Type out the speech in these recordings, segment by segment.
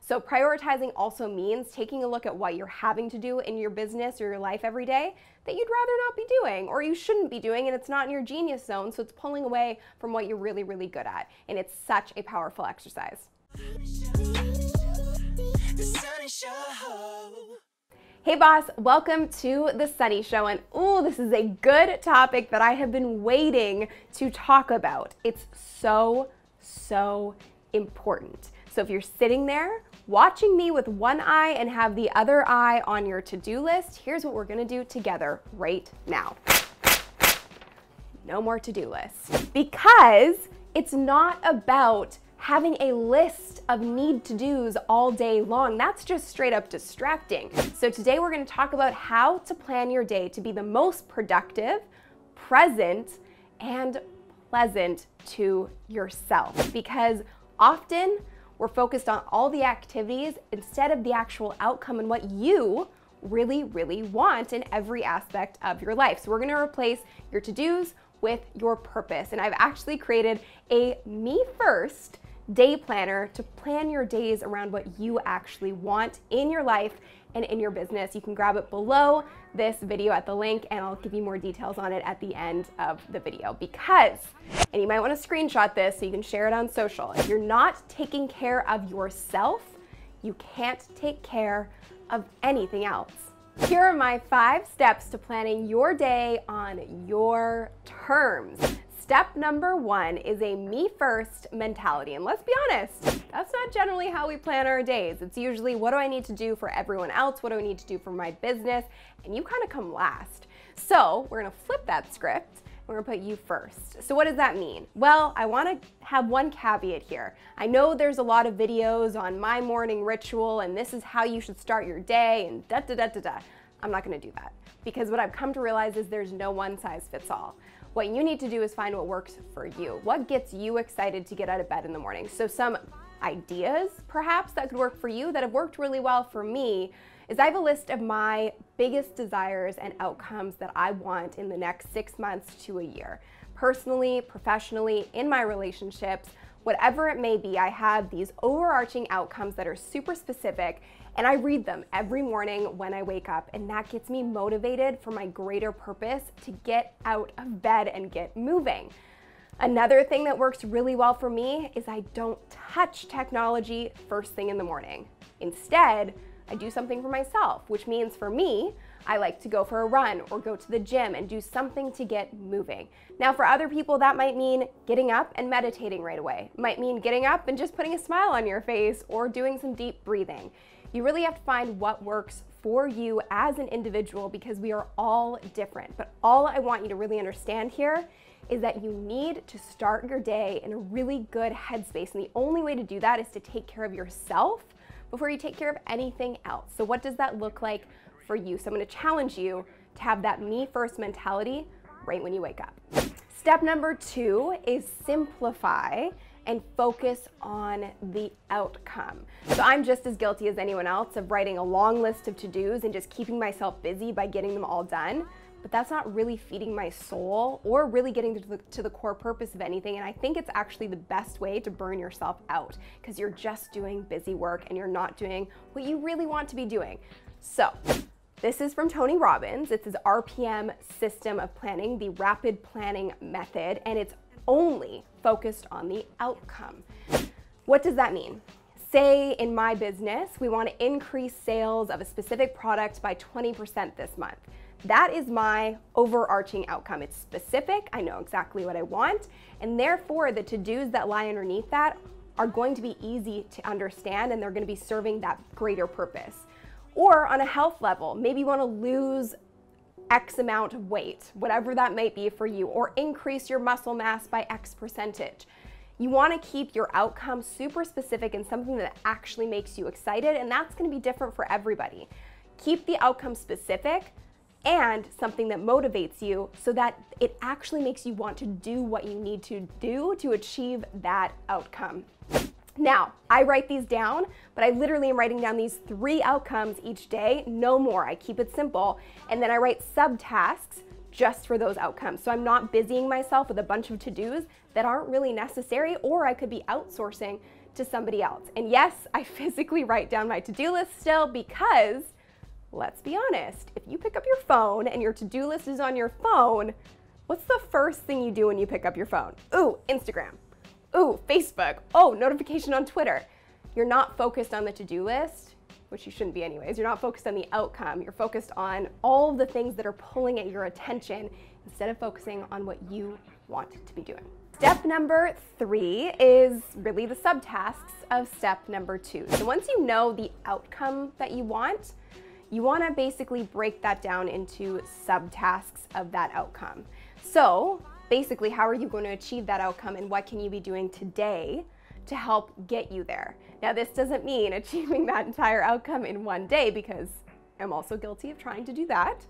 So prioritizing also means taking a look at what you're having to do in your business or your life every day that you'd rather not be doing or you shouldn't be doing, and it's not in your genius zone, so it's pulling away from what you're really, really good at. And it's such a powerful exercise. Hey boss, welcome to The Sunny Show, and ooh, this is a good topic that I have been waiting to talk about. It's so important. So if you're sitting there watching me with one eye and have the other eye on your to-do list, here's what we're gonna do together right now. No more to-do lists. Because it's not about having a list of need-to-dos all day long. That's just straight up distracting. So today we're gonna talk about how to plan your day to be the most productive, present, and pleasant to yourself. Because often we're focused on all the activities instead of the actual outcome and what you really, really want in every aspect of your life. So we're gonna replace your to-dos with your purpose. And I've actually created a me first day planner to plan your days around what you actually want in your life and in your business. You can grab it below this video at the link, and I'll give you more details on it at the end of the video. Because, and you might want to screenshot this so you can share it on social, if you're not taking care of yourself, you can't take care of anything else. Here are my 5 steps to planning your day on your terms. Step number 1 is a me first mentality. And let's be honest, that's not generally how we plan our days. It's usually, what do I need to do for everyone else? What do I need to do for my business? And you kind of come last. So we're gonna flip that script. We're gonna put you first. So what does that mean? Well, I wanna have one caveat here. I know there's a lot of videos on my morning ritual and this is how you should start your day and da-da-da-da-da. I'm not gonna do that. Because what I've come to realize is there's no one size fits all. What you need to do is find what works for you. What gets you excited to get out of bed in the morning? So some ideas, perhaps, that could work for you that have worked really well for me is I have a list of my biggest desires and outcomes that I want in the next 6 months to a year. Personally, professionally, in my relationships, whatever it may be, I have these overarching outcomes that are super specific, and I read them every morning when I wake up, and that gets me motivated for my greater purpose to get out of bed and get moving. Another thing that works really well for me is I don't touch technology first thing in the morning. Instead, I do something for myself, which means for me, I like to go for a run or go to the gym and do something to get moving. Now for other people, that might mean getting up and meditating right away. It might mean getting up and just putting a smile on your face or doing some deep breathing. You really have to find what works for you as an individual because we are all different. But all I want you to really understand here is that you need to start your day in a really good headspace. And the only way to do that is to take care of yourself before you take care of anything else. So what does that look like for you? So I'm going to challenge you to have that me first mentality right when you wake up. Step number 2 is simplify and focus on the outcome. So I'm just as guilty as anyone else of writing a long list of to-dos and just keeping myself busy by getting them all done. But that's not really feeding my soul or really getting to the core purpose of anything. And I think it's actually the best way to burn yourself out because you're just doing busy work and you're not doing what you really want to be doing. So this is from Tony Robbins. It's his RPM system of planning, the rapid planning method, and it's only focused on the outcome. What does that mean? Say in my business, we want to increase sales of a specific product by 20% this month. That is my overarching outcome. It's specific, I know exactly what I want, and therefore the to-dos that lie underneath that are going to be easy to understand and they're going to be serving that greater purpose. Or on a health level, maybe you want to lose X amount of weight, whatever that might be for you, or increase your muscle mass by X percentage. You want to keep your outcome super specific and something that actually makes you excited, and that's going to be different for everybody. Keep the outcome specific and something that motivates you so that it actually makes you want to do what you need to do to achieve that outcome. Now, I write these down, but I literally am writing down these 3 outcomes each day, no more. I keep it simple, and then I write subtasks just for those outcomes. So I'm not busying myself with a bunch of to-dos that aren't really necessary, or I could be outsourcing to somebody else. And yes, I physically write down my to-do list still because, let's be honest, if you pick up your phone and your to-do list is on your phone, what's the first thing you do when you pick up your phone? Ooh, Instagram. Ooh, Facebook. Oh, notification on Twitter. You're not focused on the to-do list, which you shouldn't be anyways. You're not focused on the outcome. You're focused on all of the things that are pulling at your attention instead of focusing on what you want to be doing. Step number 3 is really the subtasks of step number 2. So once you know the outcome that you want to basically break that down into subtasks of that outcome. So basically, how are you going to achieve that outcome and what can you be doing today to help get you there? Now, this doesn't mean achieving that entire outcome in one day, because I'm also guilty of trying to do that.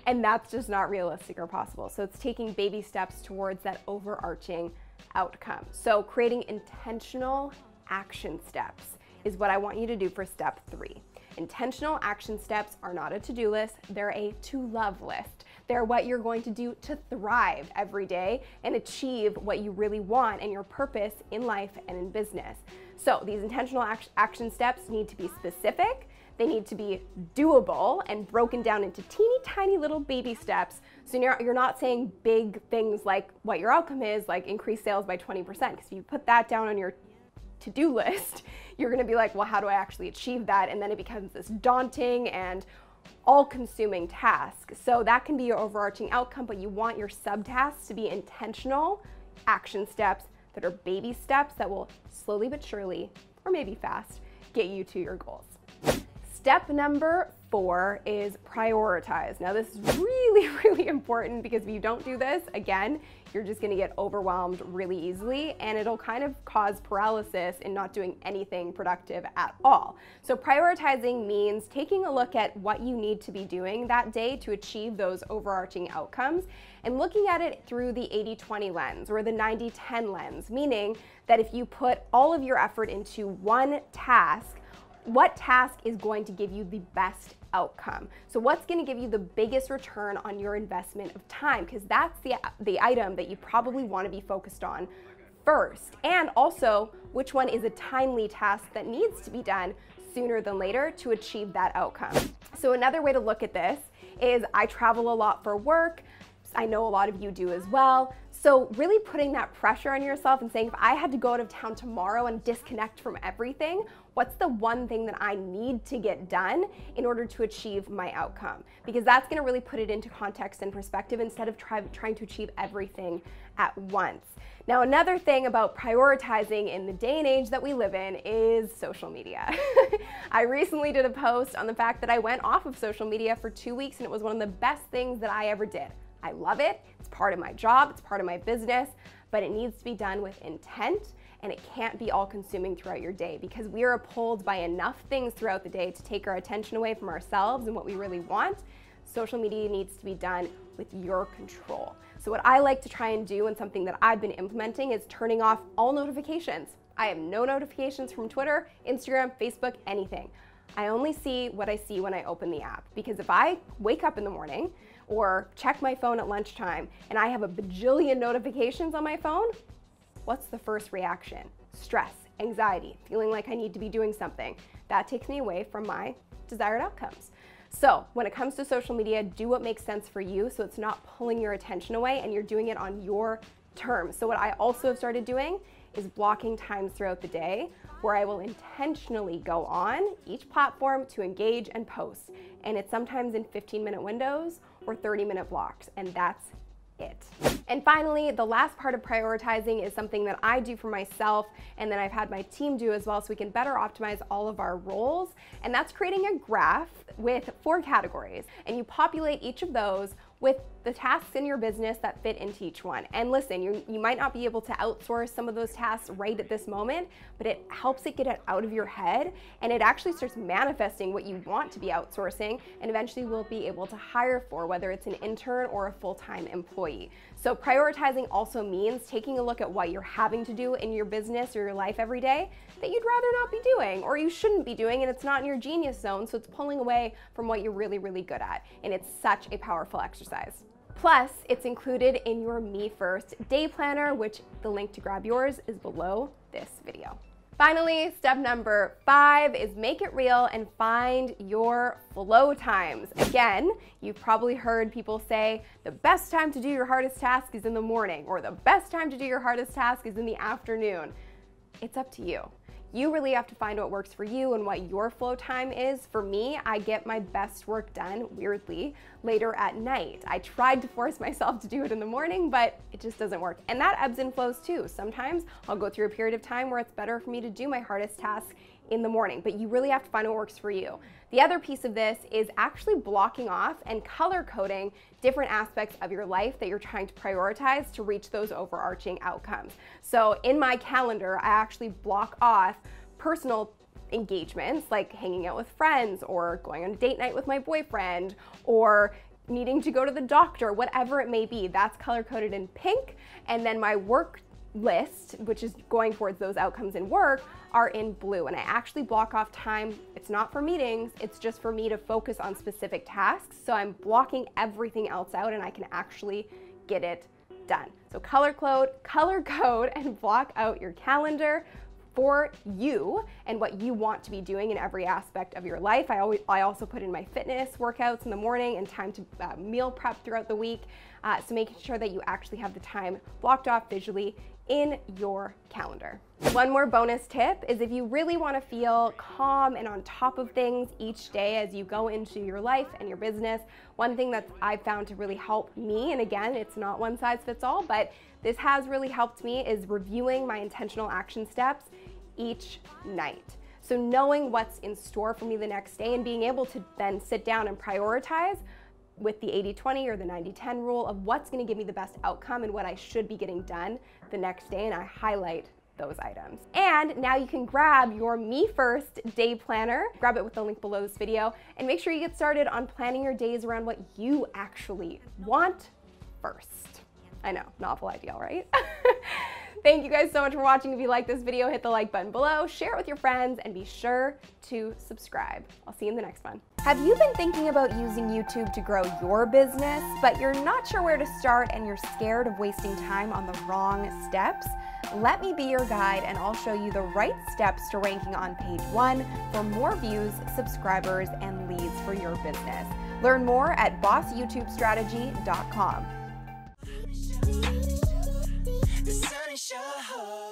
And that's just not realistic or possible. So it's taking baby steps towards that overarching outcome. So creating intentional action steps is what I want you to do for step 3. Intentional action steps are not a to-do list, they're a to-love list. They're what you're going to do to thrive every day and achieve what you really want and your purpose in life and in business. So these intentional action steps need to be specific, they need to be doable and broken down into teeny tiny little baby steps. So you're not saying big things like what your outcome is, like increase sales by 20%, because if you put that down on your to-do list, you're gonna be like, well, how do I actually achieve that? And then it becomes this daunting and all-consuming task. So that can be your overarching outcome, but you want your subtasks to be intentional action steps that are baby steps that will slowly but surely, or maybe fast, get you to your goals. Step number 4 is prioritize. Now this is really, really important, because if you don't do this, again, you're just gonna get overwhelmed really easily and it'll kind of cause paralysis in not doing anything productive at all. So prioritizing means taking a look at what you need to be doing that day to achieve those overarching outcomes and looking at it through the 80-20 lens or the 90-10 lens, meaning that if you put all of your effort into one task, what task is going to give you the best outcome? So what's going to give you the biggest return on your investment of time? Because that's the item that you probably want to be focused on first. And also, which one is a timely task that needs to be done sooner than later to achieve that outcome? So another way to look at this is I travel a lot for work. I know a lot of you do as well. So really putting that pressure on yourself and saying, if I had to go out of town tomorrow and disconnect from everything, what's the one thing that I need to get done in order to achieve my outcome? Because that's gonna really put it into context and perspective instead of trying to achieve everything at once. Now, another thing about prioritizing in the day and age that we live in is social media. I recently did a post on the fact that I went off of social media for 2 weeks and it was one of the best things that I ever did. I love it, it's part of my job, it's part of my business, but it needs to be done with intent and it can't be all consuming throughout your day, because we are pulled by enough things throughout the day to take our attention away from ourselves and what we really want. Social media needs to be done with your control. So what I like to try and do, and something that I've been implementing, is turning off all notifications. I have no notifications from Twitter, Instagram, Facebook, anything. I only see what I see when I open the app, because if I wake up in the morning or check my phone at lunchtime and I have a bajillion notifications on my phone, what's the first reaction? Stress, anxiety, feeling like I need to be doing something. That takes me away from my desired outcomes. So when it comes to social media, do what makes sense for you so it's not pulling your attention away and you're doing it on your terms. So what I also have started doing is blocking times throughout the day where I will intentionally go on each platform to engage and post. And it's sometimes in 15-minute windows or 30-minute blocks, and that's it. And finally, the last part of prioritizing is something that I do for myself and then I've had my team do as well, so we can better optimize all of our roles. And that's creating a graph with 4 categories. And you populate each of those with the tasks in your business that fit into each one. And listen, you might not be able to outsource some of those tasks right at this moment, but it helps it get it out of your head and it actually starts manifesting what you want to be outsourcing and eventually will be able to hire for, whether it's an intern or a full-time employee. So prioritizing also means taking a look at what you're having to do in your business or your life every day that you'd rather not be doing or you shouldn't be doing, and it's not in your genius zone, so it's pulling away from what you're really, really good at. And it's such a powerful exercise. Plus, it's included in your Me First day planner, which the link to grab yours is below this video. Finally, step number 5 is make it real and find your flow times. Again, you've probably heard people say the best time to do your hardest task is in the morning, or the best time to do your hardest task is in the afternoon. It's up to you. You really have to find what works for you and what your flow time is. For me, I get my best work done, weirdly, later at night. I tried to force myself to do it in the morning, but it just doesn't work. And that ebbs and flows too. Sometimes I'll go through a period of time where it's better for me to do my hardest task in the morning, but you really have to find what works for you. The other piece of this is actually blocking off and color coding different aspects of your life that you're trying to prioritize to reach those overarching outcomes. So in my calendar, I actually block off personal engagements like hanging out with friends or going on a date night with my boyfriend or needing to go to the doctor, whatever it may be. That's color coded in pink. And then my work list, which is going towards those outcomes in work, are in blue. And I actually block off time. It's not for meetings, it's just for me to focus on specific tasks. So I'm blocking everything else out and I can actually get it done. So color code and block out your calendar for you and what you want to be doing in every aspect of your life. I also put in my fitness workouts in the morning and time to meal prep throughout the week. So making sure that you actually have the time blocked off visually in your calendar. One more bonus tip is if you really want to feel calm and on top of things each day as you go into your life and your business, one thing that I've found to really help me, and again, it's not one size fits all, but this has really helped me, is reviewing my intentional action steps each night. So knowing what's in store for me the next day and being able to then sit down and prioritize with the 80-20 or the 90-10 rule of what's going to give me the best outcome and what I should be getting done the next day, and I highlight those items. And now you can grab your Me First day planner, grab it with the link below this video, and make sure you get started on planning your days around what you actually want first. I know, novel ideal, right? Thank you guys so much for watching. If you like this video, hit the like button below, share it with your friends, and be sure to subscribe. I'll see you in the next one. Have you been thinking about using YouTube to grow your business, but you're not sure where to start and you're scared of wasting time on the wrong steps? Let me be your guide and I'll show you the right steps to ranking on page 1 for more views, subscribers, and leads for your business. Learn more at bossyoutube.strategy.com. The sun is shining.